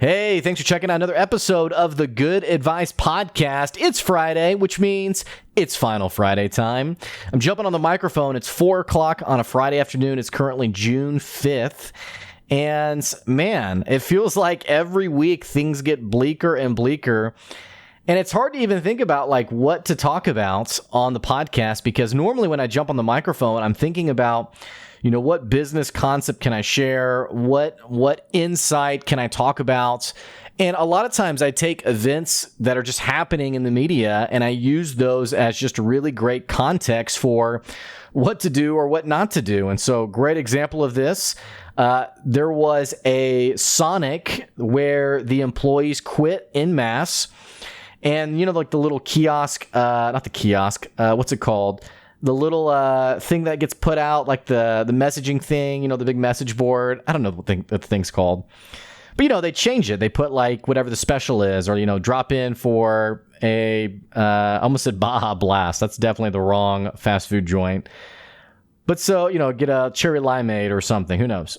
Hey, thanks for checking out another episode of the Good Advice Podcast. It's Friday, which means it's Final Friday time. I'm jumping on the microphone. It's 4 o'clock on a Friday afternoon. It's currently June 5th. And man, it feels like every week things get bleaker and bleaker. And it's hard to even think about like what to talk about on the podcast, because normally when I jump on the microphone, I'm thinking about, what business concept can I share? What insight can I talk about? And a lot of times I take events that are just happening in the media and I use those as just really great context for what to do or what not to do. And so, great example of this. There was a Sonic where the employees quit en masse. And, like the little kiosk, not the kiosk, what's it called? The little thing that gets put out, like the messaging thing, the big message board. I don't know what the thing's called. But, they change it. They put like whatever the special is, or, drop in for I almost said Baja Blast. That's definitely the wrong fast food joint. But so, get a cherry limeade or something. Who knows?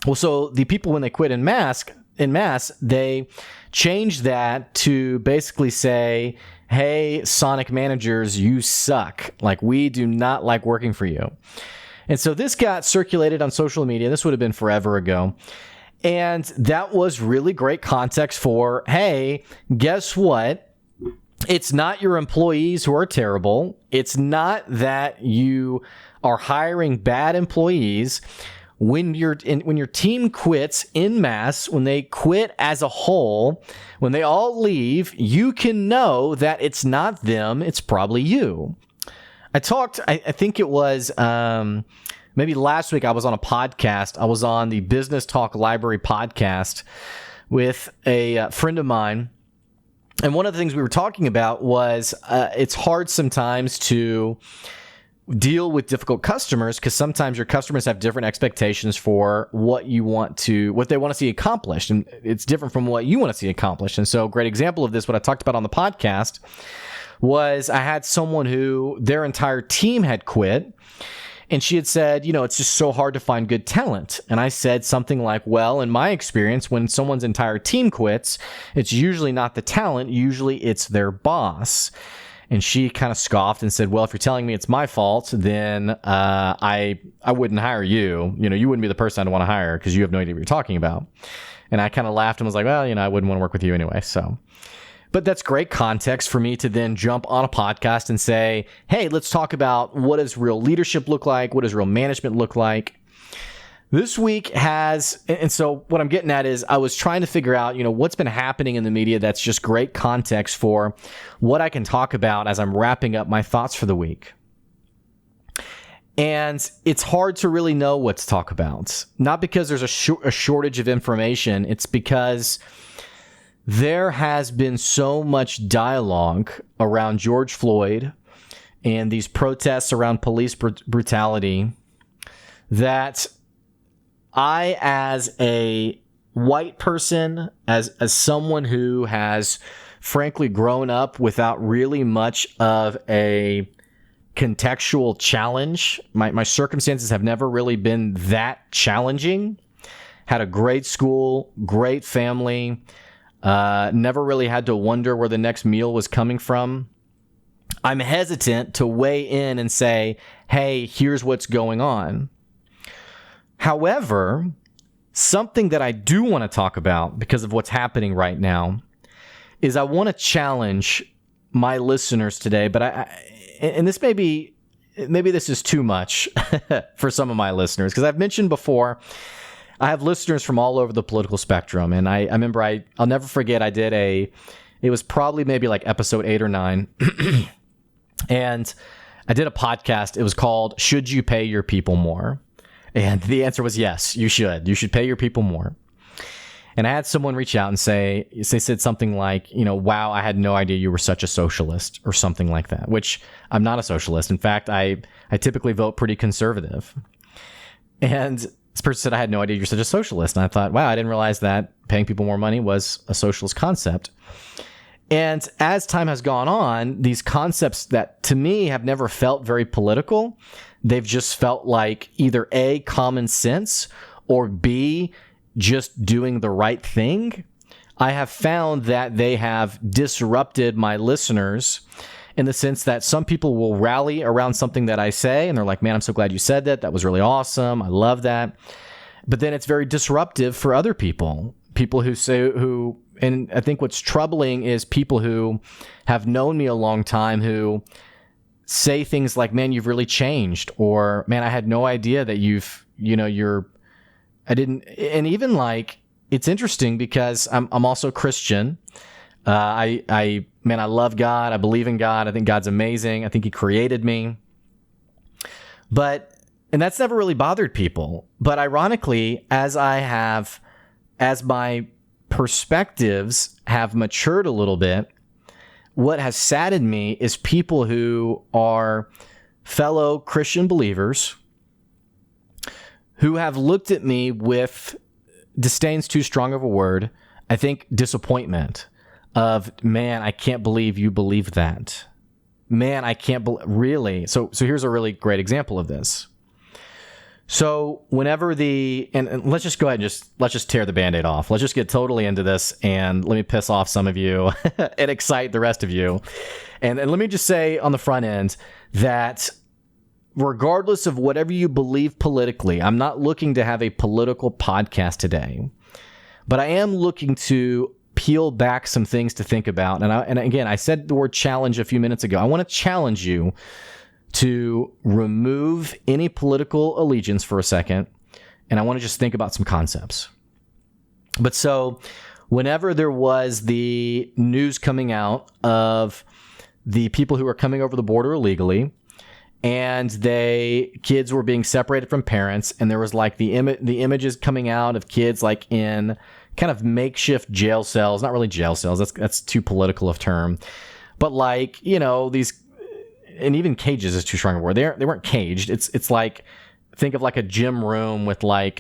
Well, so the people, when they quit en masse, they changed that to basically say, hey, Sonic managers, you suck. Like, we do not like working for you. And so this got circulated on social media. This would have been forever ago. And that was really great context for, hey, guess what? It's not your employees who are terrible. It's not that you are hiring bad employees. When your team quits en masse, when they quit as a whole, when they all leave, you can know that it's not them, it's probably you. I think it was maybe last week I was on a podcast. I was on the Business Talk Library podcast with a friend of mine. And one of the things we were talking about was it's hard sometimes to deal with difficult customers, because sometimes your customers have different expectations for what they want to see accomplished, and it's different from what you want to see accomplished. And so, great example of this, what I talked about on the podcast, was I had someone who their entire team had quit, and she had said, it's just so hard to find good talent. And I said something like, well, in my experience, when someone's entire team quits, it's usually not the talent, usually it's their boss. And she kind of scoffed and said, well, if you're telling me it's my fault, then I wouldn't hire you. You wouldn't be the person I'd want to hire because you have no idea what you're talking about. And I kind of laughed and was like, well, I wouldn't want to work with you anyway. So, but that's great context for me to then jump on a podcast and say, hey, let's talk about what does real leadership look like? What does real management look like? This week and so what I'm getting at is I was trying to figure out, what's been happening in the media that's just great context for what I can talk about as I'm wrapping up my thoughts for the week. And it's hard to really know what to talk about. Not because there's a shortage of information. It's because there has been so much dialogue around George Floyd and these protests around police brutality that I, as a white person, as someone who has frankly grown up without really much of a contextual challenge, my circumstances have never really been that challenging. Had a great school, great family, never really had to wonder where the next meal was coming from. I'm hesitant to weigh in and say, hey, here's what's going on. However, something that I do want to talk about because of what's happening right now is I want to challenge my listeners today, but and this maybe this is too much for some of my listeners, because I've mentioned before, I have listeners from all over the political spectrum. And I remember I'll never forget, it was probably maybe like episode 8 or 9. And I did a podcast. It was called, Should You Pay Your People More? And the answer was yes, you should. You should pay your people more. And I had someone reach out and they said something like, wow, I had no idea you were such a socialist, or something like that, which I'm not a socialist. In fact, I typically vote pretty conservative. And this person said, I had no idea you're such a socialist. And I thought, wow, I didn't realize that paying people more money was a socialist concept. And as time has gone on, these concepts that to me have never felt very political, they've just felt like either A, common sense, or B, just doing the right thing, I have found that they have disrupted my listeners in the sense that some people will rally around something that I say and they're like, man, I'm so glad you said that. That was really awesome. I love that. But then it's very disruptive for other people and I think what's troubling is people who have known me a long time who say things like, man, you've really changed, or man, I had no idea that and even like, it's interesting because I'm also Christian. I love God. I believe in God. I think God's amazing. I think he created me. And that's never really bothered people. But ironically, as my perspectives have matured a little bit, what has saddened me is people who are fellow Christian believers who have looked at me with, disdain's too strong of a word, I think disappointment of, man, I can't believe you believe that. Man, I can't believe, really? So here's a really great example of this. So whenever and let's just go ahead and let's just tear the Band-Aid off. Let's just get totally into this and let me piss off some of you and excite the rest of you. And let me just say on the front end that regardless of whatever you believe politically, I'm not looking to have a political podcast today, but I am looking to peel back some things to think about. And again, I said the word challenge a few minutes ago. I want to challenge you to remove any political allegiance for a second, and I want to just think about some concepts. But so whenever there was the news coming out of the people who were coming over the border illegally, and kids were being separated from parents, and there was like the images coming out of kids like in kind of makeshift jail cells, not really jail cells, that's too political of term, but like, these, and even cages is too strong a word. They weren't caged. It's like, think of like a gym room with like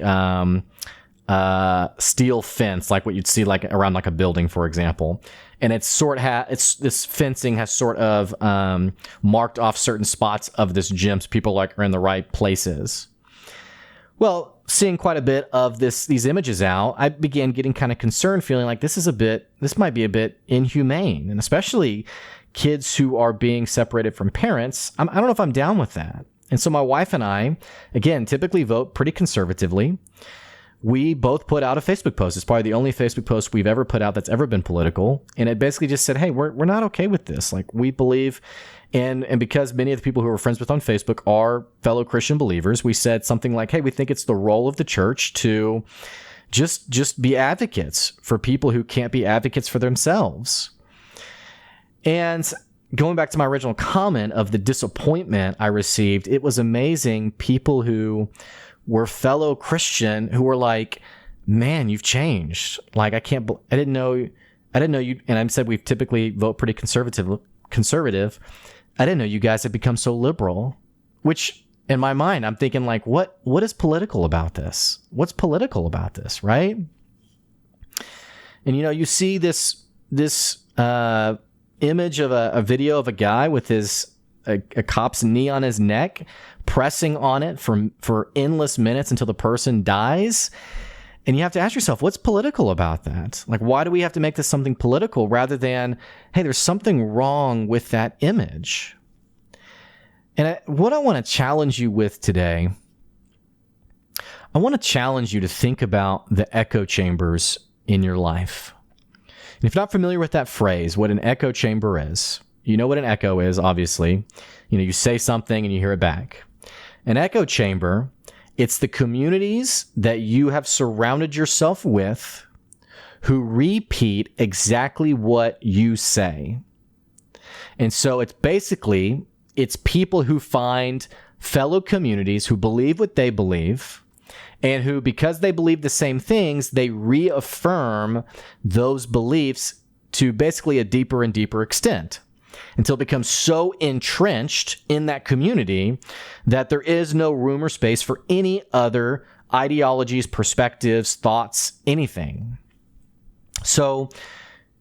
steel fence, like what you'd see like around like a building, for example. And this fencing has sort of marked off certain spots of this gym so people like are in the right places. Well, seeing quite a bit of these images out, I began getting kind of concerned, feeling like this might be a bit inhumane, and especially kids who are being separated from parents. I don't know if I'm down with that. And so my wife and I, again, typically vote pretty conservatively. We both put out a Facebook post. It's probably the only Facebook post we've ever put out that's ever been political. And it basically just said, hey, we're not okay with this. Like, we believe, and because many of the people who we're friends with on Facebook are fellow Christian believers, we said something like, hey, we think it's the role of the church to just be advocates for people who can't be advocates for themselves. And going back to my original comment of the disappointment I received, it was amazing. People who were fellow Christian who were like, man, you've changed. Like, I didn't know you. And I said, we typically vote pretty conservative. I didn't know you guys had become so liberal, which in my mind, I'm thinking like, what is political about this? What's political about this? Right. And, you see this image of a video of a guy with a cop's knee on his neck, pressing on it for endless minutes until the person dies. And you have to ask yourself, what's political about that? Like, why do we have to make this something political rather than, hey, there's something wrong with that image? And what I want to challenge you with today, I want to challenge you to think about the echo chambers in your life. And if you're not familiar with that phrase, what an echo chamber is, you know what an echo is, obviously. You say something and you hear it back. An echo chamber, it's the communities that you have surrounded yourself with who repeat exactly what you say. And so it's people who find fellow communities who believe what they believe, and who, because they believe the same things, they reaffirm those beliefs to basically a deeper and deeper extent, until it becomes so entrenched in that community that there is no room or space for any other ideologies, perspectives, thoughts, anything. So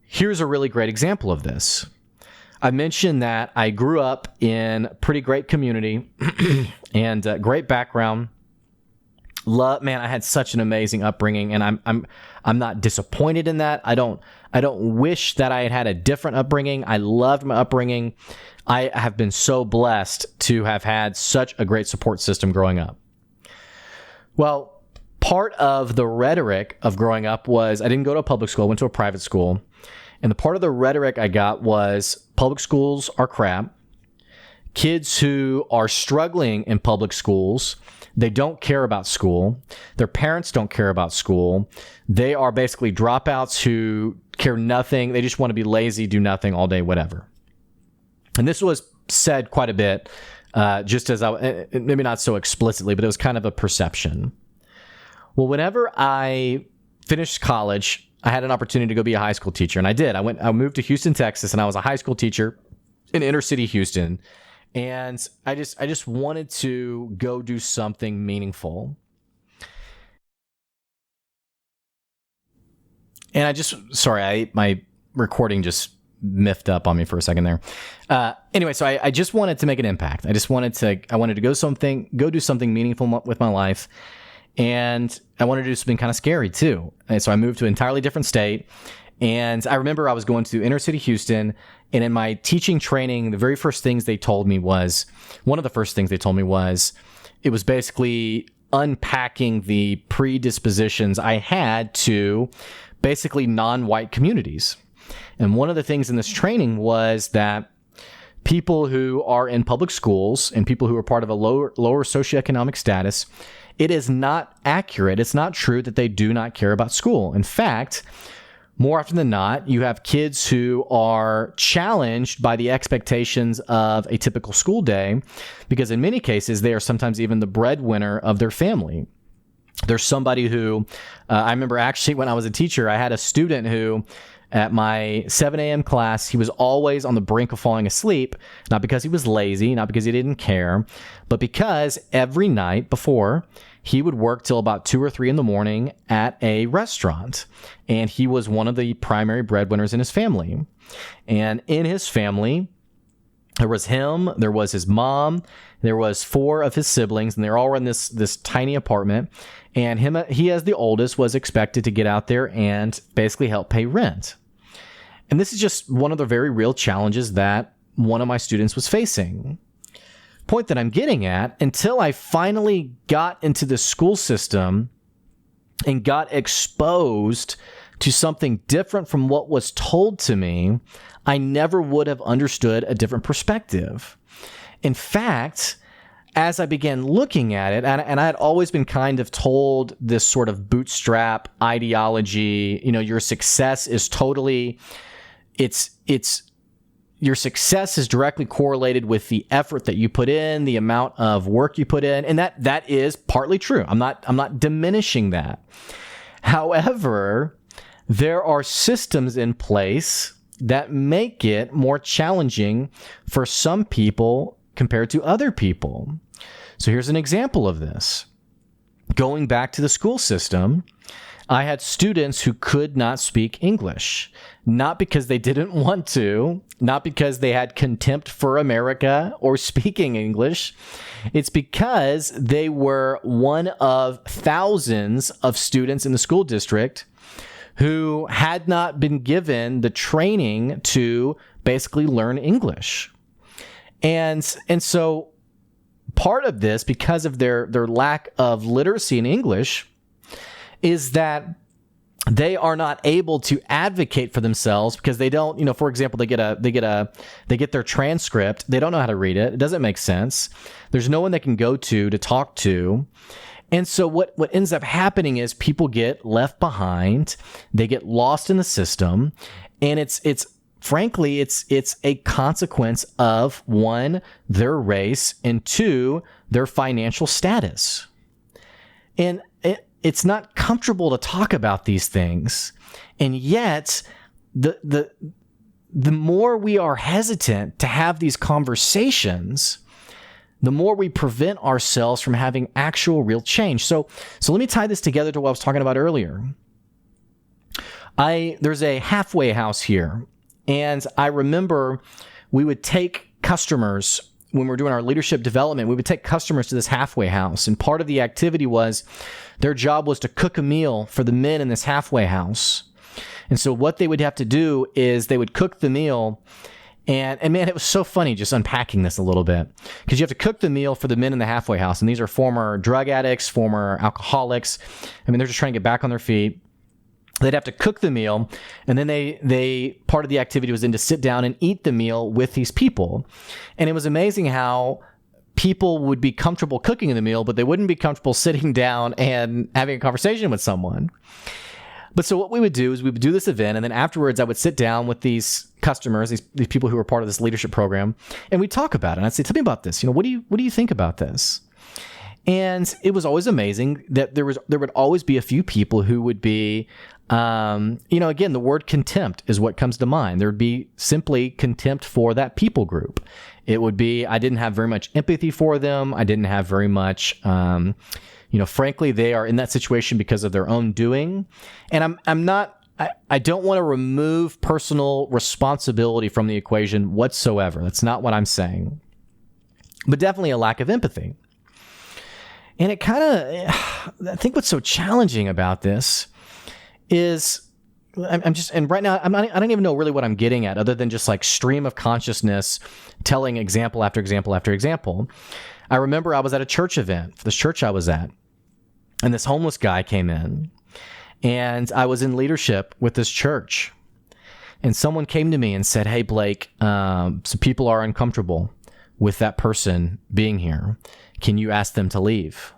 here's a really great example of this. I mentioned that I grew up in a pretty great community and great background. Man, I had such an amazing upbringing, and I'm not disappointed in that. I don't wish that I had had a different upbringing. I loved my upbringing. I have been so blessed to have had such a great support system growing up. Well, part of the rhetoric of growing up was I didn't go to a public school. I went to a private school. And the part of the rhetoric I got was public schools are crap. Kids who are struggling in public schools, they don't care about school. Their parents don't care about school. They are basically dropouts who care nothing. They just want to be lazy, do nothing all day, whatever. And this was said quite a bit, just as maybe not so explicitly, but it was kind of a perception. Well, whenever I finished college, I had an opportunity to go be a high school teacher, and I did. I moved to Houston, Texas, and I was a high school teacher in inner city Houston. And I just wanted to go do something meaningful. And my recording just miffed up on me for a second there. Anyway, so I just wanted to make an impact. I wanted to go do something meaningful with my life. And I wanted to do something kind of scary too. And so I moved to an entirely different state. And I remember I was going to inner city Houston, and in my teaching training, one of the first things they told me was, it was basically unpacking the predispositions I had to basically non-white communities. And one of the things in this training was that people who are in public schools and people who are part of a lower socioeconomic status, it is not accurate. It's not true that they do not care about school. In fact, more often than not, you have kids who are challenged by the expectations of a typical school day, because in many cases, they are sometimes even the breadwinner of their family. There's somebody who, I remember actually when I was a teacher, I had a student who, at my 7 a.m. class, he was always on the brink of falling asleep, not because he was lazy, not because he didn't care, but because every night before, he would work till about 2 or 3 in the morning at a restaurant. And he was one of the primary breadwinners in his family. And in his family, there was him, there was his mom, there was 4 of his siblings, and they all were in this tiny apartment. And he, as the oldest, was expected to get out there and basically help pay rent. And this is just one of the very real challenges that one of my students was facing. Point that I'm getting at, until I finally got into the school system and got exposed to something different from what was told to me, I never would have understood a different perspective. In fact, as I began looking at it, and I had always been kind of told this sort of bootstrap ideology, your success is totally, your success is directly correlated with the effort that you put in, the amount of work you put in, and that is partly true. I'm not diminishing that. However, there are systems in place that make it more challenging for some people compared to other people. So here's an example of this. Going back to the school system, I had students who could not speak English, not because they didn't want to, not because they had contempt for America or speaking English. It's because they were one of thousands of students in the school district who had not been given the training to basically learn English. And so part of this, because of their lack of literacy in English, is that they are not able to advocate for themselves because they don't, for example, they get their transcript. They don't know how to read it. It doesn't make sense. There's no one they can go to talk to. And so what ends up happening is people get left behind. They get lost in the system. And it's frankly, it's a consequence of 1, their race, and 2, their financial status. And it's not comfortable to talk about these things. And yet, the more we are hesitant to have these conversations, the more we prevent ourselves from having actual real change. So let me tie this together to what I was talking about earlier. There's a halfway house here. And I remember we would take customers when we're doing our leadership development, we would take customers to this halfway house. And part of the activity was their job was to cook a meal for the men in this halfway house. And so what they would have to do is they would cook the meal. And man, it was so funny just unpacking this a little bit, because you have to cook the meal for the men in the halfway house. And these are former drug addicts, former alcoholics. I mean, they're just trying to get back on their feet. They'd have to cook the meal, and then they part of the activity was then to sit down and eat the meal with these people. And it was amazing how people would be comfortable cooking the meal, but they wouldn't be comfortable sitting down and having a conversation with someone. But so what we would do is we would do this event, and then afterwards I would sit down with these customers, these people who were part of this leadership program, and we'd talk about it. And I'd say, tell me about this. What do you think about this? And it was always amazing that there would always be a few people who would be, again, the word contempt is what comes to mind. There would be simply contempt for that people group. It would be, I didn't have very much empathy for them. I didn't have very much, frankly, they are in that situation because of their own doing. And I don't want to remove personal responsibility from the equation whatsoever. That's not what I'm saying. But definitely a lack of empathy. And it kind of, I think what's so challenging about this is, and right now, I don't even know really what I'm getting at, other than just like stream of consciousness telling example after example after example. I remember I was at a church event for this church I was at, and this homeless guy came in, and I was in leadership with this church, and someone came to me and said, "Hey, Blake, some people are uncomfortable with that person being here. Can you ask them to leave?"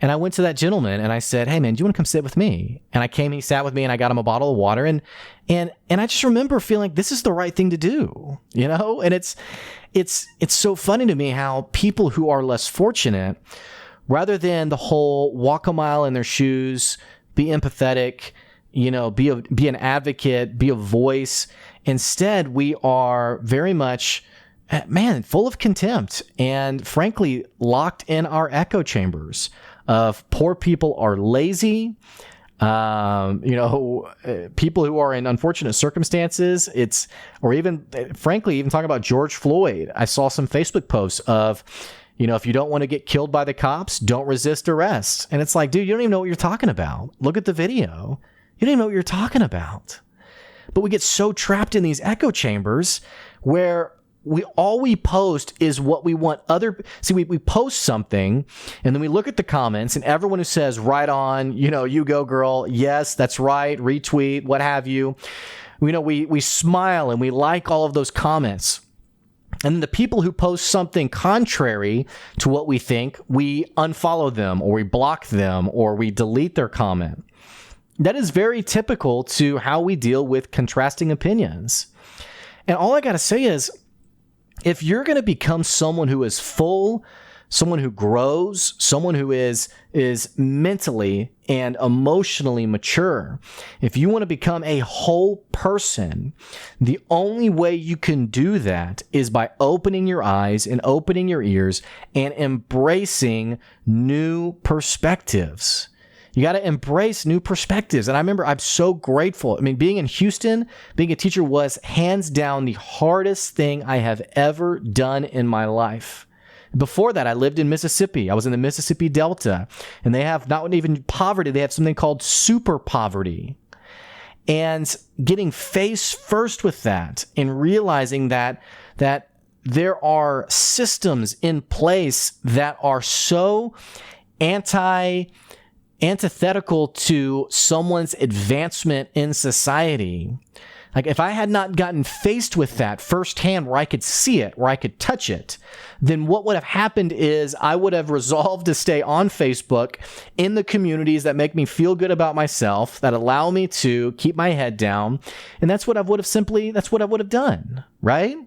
And I went to that gentleman and I said, "Hey man, do you want to come sit with me?" And I came, he sat with me, and I got him a bottle of water. And I just remember feeling like this is the right thing to do, And it's so funny to me how people who are less fortunate, rather than the whole walk a mile in their shoes, be empathetic, be an advocate, be a voice. Instead, we are very much, full of contempt and frankly locked in our echo chambers of poor people are lazy, people who are in unfortunate circumstances. Or even frankly, even talking about George Floyd. I saw some Facebook posts of, if you don't want to get killed by the cops, don't resist arrest. And it's like, dude, you don't even know what you're talking about. Look at the video. You don't even know what you're talking about. But we get so trapped in these echo chambers where all we post is what we want we post something, and then we look at the comments, and everyone who says, right on, you go girl, yes, that's right, retweet, what have you, we smile and we like all of those comments. And then the people who post something contrary to what we think, we unfollow them, or we block them, or we delete their comment. That is very typical to how we deal with contrasting opinions. And all I got to say is, if you're going to become someone who is full, someone who grows, someone who is mentally and emotionally mature, if you want to become a whole person, the only way you can do that is by opening your eyes and opening your ears and embracing new perspectives. You got to embrace new perspectives. And I remember I'm so grateful. I mean, being in Houston, being a teacher was hands down the hardest thing I have ever done in my life. Before that, I lived in Mississippi. I was in the Mississippi Delta, and they have not even poverty. They have something called super poverty. And getting face first with that and realizing that there are systems in place that are so antithetical to someone's advancement in society. Like, if I had not gotten faced with that firsthand, where I could see it, where I could touch it, then what would have happened is I would have resolved to stay on Facebook in the communities that make me feel good about myself, that allow me to keep my head down. And that's what I would have done, right?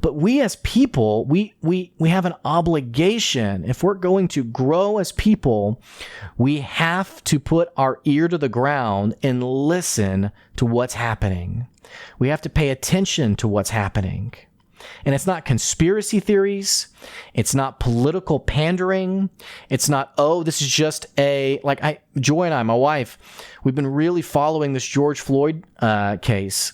But we as people, we have an obligation. If we're going to grow as people, we have to put our ear to the ground and listen to what's happening. We have to pay attention to what's happening. And it's not conspiracy theories. It's not political pandering. It's not, this is just Joy and I, my wife, we've been really following this George Floyd case.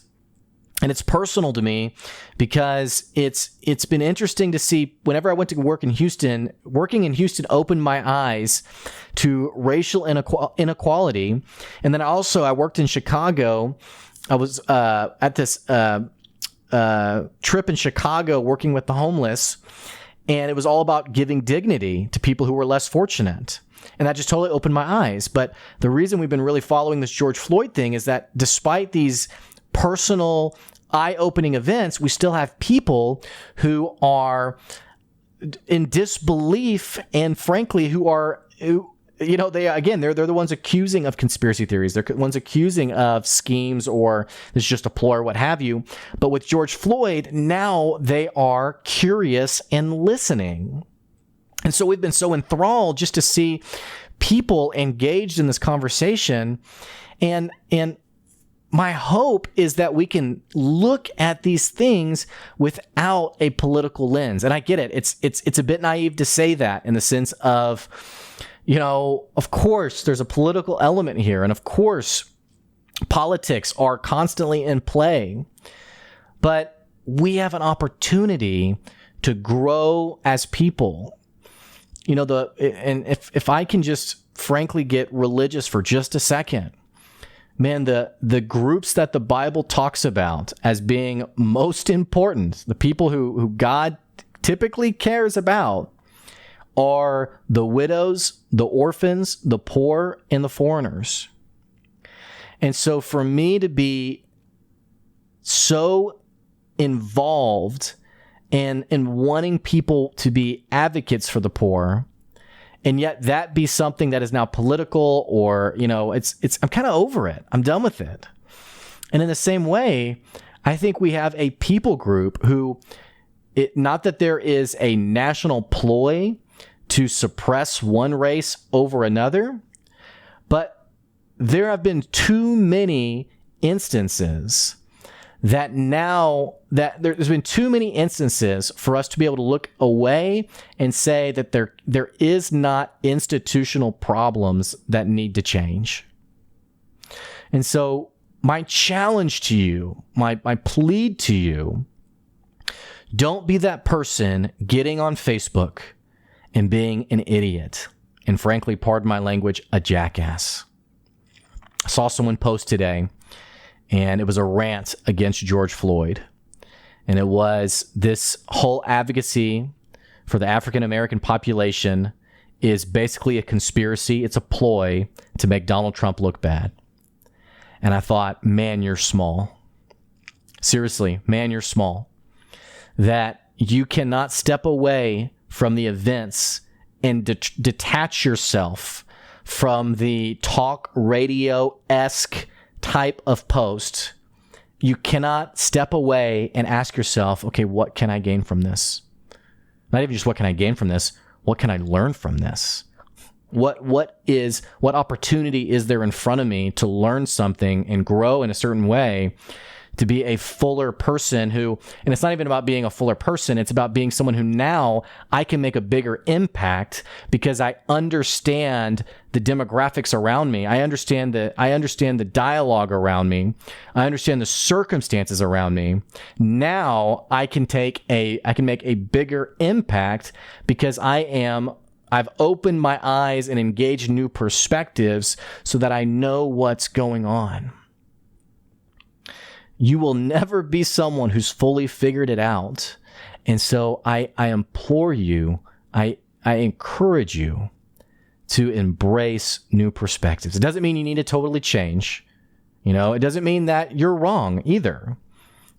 And it's personal to me because it's been interesting to see whenever I went to work in Houston, working in Houston opened my eyes to racial inequality. And then I worked in Chicago. I was at this trip in Chicago working with the homeless, and it was all about giving dignity to people who were less fortunate. And that just totally opened my eyes. But the reason we've been really following this George Floyd thing is that despite these personal, eye-opening events, we still have people who are in disbelief and frankly they're the ones accusing of conspiracy theories. They're the ones accusing of schemes or this is just a ploy or what have you. But with George Floyd, now they are curious and listening. And so we've been so enthralled just to see people engaged in this conversation. And my hope is that we can look at these things without a political lens. And I get it. It's a bit naive to say that in the sense of, of course there's a political element here. And of course politics are constantly in play, but we have an opportunity to grow as people. And if I can just frankly get religious for just a second, man, the groups that the Bible talks about as being most important, the people who God typically cares about, are the widows, the orphans, the poor, and the foreigners. And so for me to be so involved in wanting people to be advocates for the poor, and yet that be something that is now political or, I'm kind of over it. I'm done with it. And in the same way, I think we have a people group who, not that there is a national ploy to suppress one race over another, but there have been too many instances that there's been too many instances for us to be able to look away and say that there is not institutional problems that need to change. And so my challenge to you, my plea to you, don't be that person getting on Facebook and being an idiot. And frankly, pardon my language, a jackass. I saw someone post today, and it was a rant against George Floyd. And it was this whole advocacy for the African American population is basically a conspiracy. It's a ploy to make Donald Trump look bad. And I thought, man, you're small. Seriously, man, you're small. That you cannot step away from the events and detach yourself from the talk radio-esque type of post. You cannot step away and ask yourself, okay, what can I gain from this? Not even just what can I gain from this, what can I learn from this? What opportunity is there in front of me to learn something and grow in a certain way, to be a fuller person and it's not even about being a fuller person, it's about being someone who now I can make a bigger impact because I understand the demographics around me. I understand the dialogue around me. I understand the circumstances around me. Now I can make a bigger impact because I've opened my eyes and engaged new perspectives so that I know what's going on. You will never be someone who's fully figured it out. And so I implore you, I encourage you to embrace new perspectives. It doesn't mean you need to totally change. It doesn't mean that you're wrong either.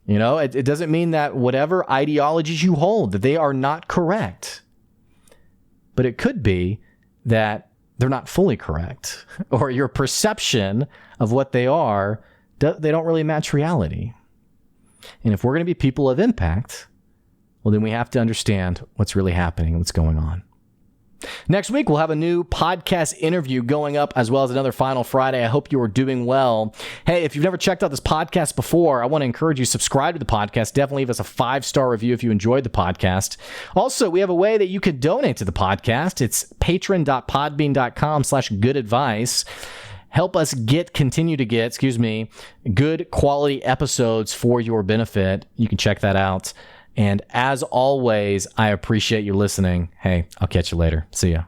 It doesn't mean that whatever ideologies you hold, that they are not correct. But it could be that they're not fully correct, or your perception of what they are, they don't really match reality. And if we're going to be people of impact, well, then we have to understand what's really happening and what's going on. Next week, we'll have a new podcast interview going up, as well as another Final Friday. I hope you are doing well. Hey, if you've never checked out this podcast before, I want to encourage you to subscribe to the podcast. Definitely leave us a 5-star review if you enjoyed the podcast. Also, we have a way that you can donate to the podcast. It's patron.podbean.com/goodadvice. help us continue to get good quality episodes for your benefit. You can check that out. And as always, I appreciate you listening. Hey, I'll catch you later. See ya.